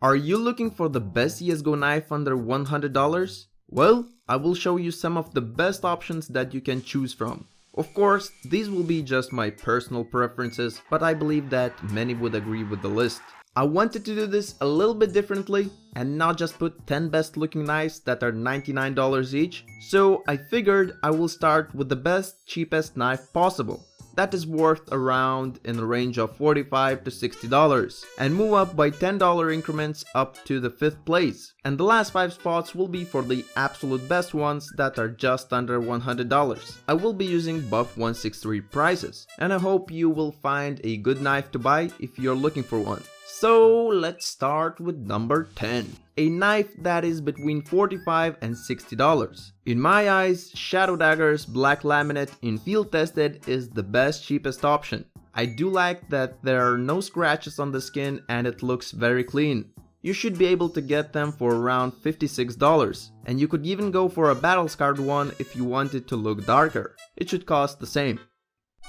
Are you looking for the best CSGO knife under $100? Well, I will show you some of the best options that you can choose from. Of course, these will be just my personal preferences, but I believe that many would agree with the list. I wanted to do this a little bit differently and not just put 10 best looking knives that are $99 each, so I figured I will start with the best, cheapest knife possible. That is worth around in the range of $45 to $60 and move up by $10 increments up to the 5th place. And the last 5 spots will be for the absolute best ones that are just under $100. I will be using Buff 163 prices and I hope you will find a good knife to buy if you're looking for one. So let's start with number 10. A knife that is between $45 and $60. In my eyes, Shadow Dagger's black laminate in field tested is the best cheapest option. I do like that there are no scratches on the skin and it looks very clean. You should be able to get them for around $56 and you could even go for a battle scarred one if you wanted to look darker. It should cost the same.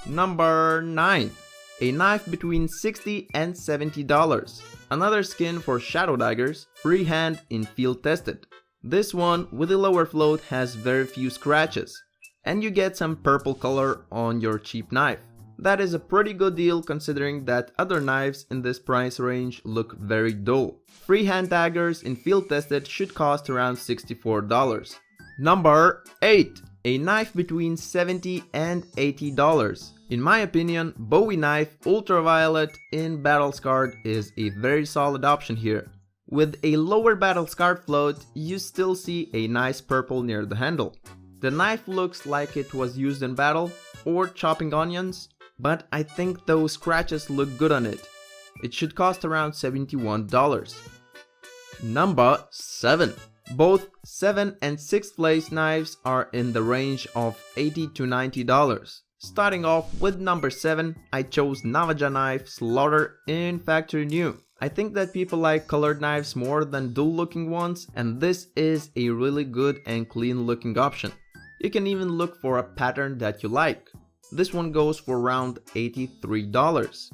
Number 9. A knife between $60 and $70. Another skin for Shadow Daggers, freehand in field tested. This one with a lower float has very few scratches and you get some purple color on your cheap knife. That is a pretty good deal considering that other knives in this price range look very dull. Freehand daggers in field tested should cost around $64. Number 8. A knife between $70 and $80. In my opinion, Bowie knife ultraviolet in battle scarred is a very solid option here. With a lower battle scarred float, you still see a nice purple near the handle. The knife looks like it was used in battle or chopping onions, but I think those scratches look good on it. It should cost around $71. Number 7. Both 7th and 6th place knives are in the range of $80 to $90. Starting off with number 7, I chose Navaja knife Slaughter in factory new. I think that people like colored knives more than dull looking ones and this is a really good and clean looking option. You can even look for a pattern that you like. This one goes for around $83.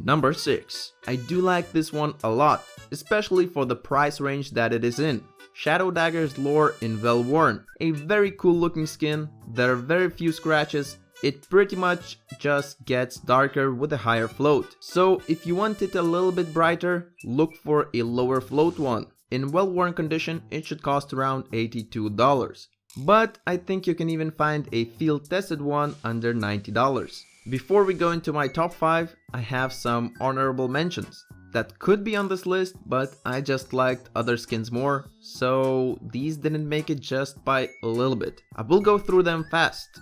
Number 6. I do like this one a lot, especially for the price range that it is in. Shadow Dagger's Lore in Well Worn. A very cool looking skin, there are very few scratches, it pretty much just gets darker with a higher float. So if you want it a little bit brighter, look for a lower float one. In well worn condition it should cost around $82. But I think you can even find a field tested one under $90. Before we go into my top 5, I have some honorable mentions that could be on this list, but I just liked other skins more, so these didn't make it just by a little bit. I will go through them fast.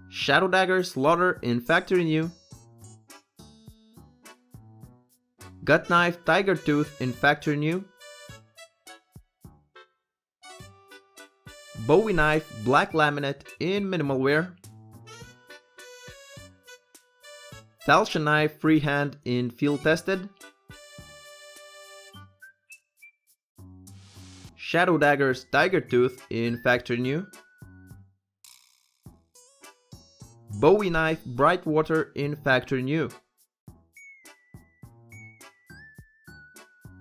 Shadow Dagger Slaughter in factory new. Gut Knife Tiger Tooth in factory new. Bowie Knife Black Laminate in minimal wear. Falchion Knife Freehand in field tested. Shadow Dagger's Tiger Tooth in factory new. Bowie Knife Bright Water in factory new.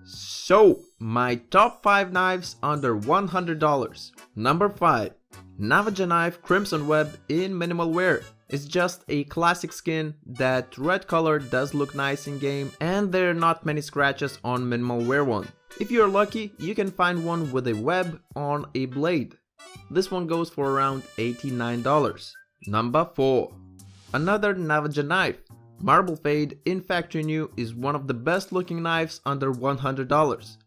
So, my top 5 knives under $100. Number 5. Navaja Knife Crimson Web in minimal wear. It's just a classic skin. That red color does look nice in game and there are not many scratches on minimal wear one. If you're lucky, you can find one with a web on a blade. This one goes for around $89. Number 4. Another Navaja knife. Marble Fade in factory new is one of the best looking knives under $100.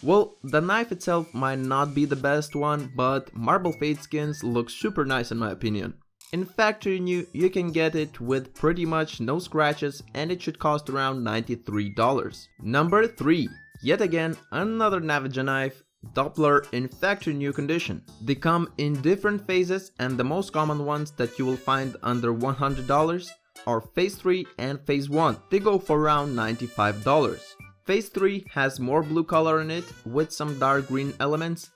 Well, the knife itself might not be the best one, but Marble Fade skins look super nice in my opinion. In factory new, you can get it with pretty much no scratches and it should cost around $93. Number 3. Yet again, another Navaja knife, Doppler in factory new condition. They come in different phases and the most common ones that you will find under $100 are phase 3 and phase 1. They go for around $95. Phase 3 has more blue color in it with some dark green elements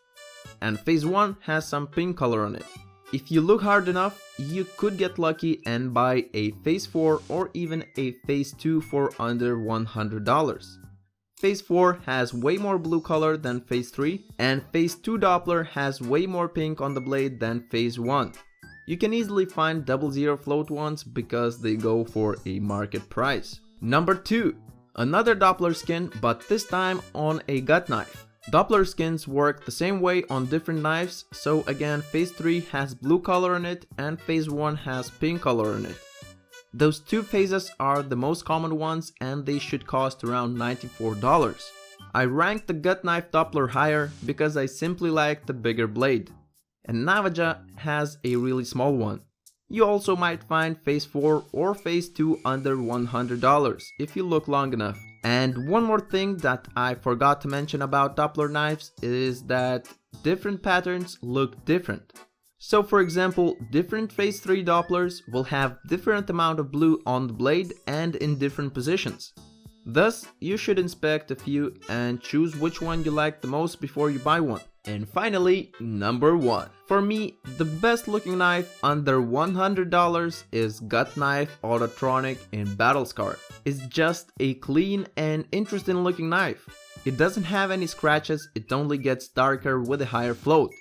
and phase 1 has some pink color on it. If you look hard enough, you could get lucky and buy a phase 4 or even a phase 2 for under $100. Phase 4 has way more blue color than Phase 3, and Phase 2 Doppler has way more pink on the blade than Phase 1. You can easily find 00 float ones because they go for a market price. Number 2. Another Doppler skin, but this time on a gut knife. Doppler skins work the same way on different knives, so again Phase 3 has blue color in it and Phase 1 has pink color in it. Those two phases are the most common ones and they should cost around $94. I ranked the gut knife Doppler higher because I simply like the bigger blade. And Navaja has a really small one. You also might find Phase 4 or Phase 2 under $100 if you look long enough. And one more thing that I forgot to mention about Doppler knives is that different patterns look different. So for example, different Phase 3 Dopplers will have different amount of blue on the blade and in different positions. Thus, you should inspect a few and choose which one you like the most before you buy one. And finally, number 1. For me, the best looking knife under $100 is Gut Knife Autotronic in Battle Scar. It's just a clean and interesting looking knife. It doesn't have any scratches, it only gets darker with a higher float.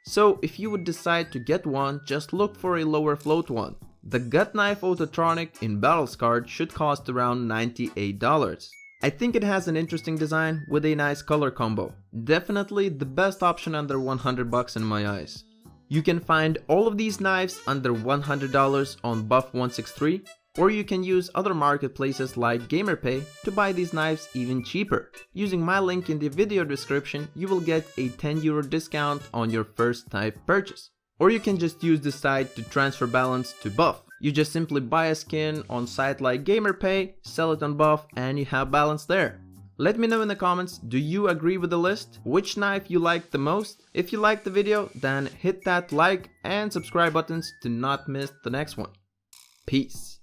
So if you would decide to get one, just look for a lower float one. The Gut Knife Autotronic in Battle Scarred should cost around $98. I think it has an interesting design with a nice color combo. Definitely the best option under $100 in my eyes. You can find all of these knives under $100 on Buff163, or you can use other marketplaces like GamerPay to buy these knives even cheaper. Using my link in the video description, you will get a €10 discount on your first knife purchase. Or you can just use this site to transfer balance to Buff. You just simply buy a skin on site like GamerPay, sell it on Buff, and you have balance there. Let me know in the comments, do you agree with the list? Which knife you liked the most? If you liked the video, then hit that like and subscribe buttons to not miss the next one. Peace.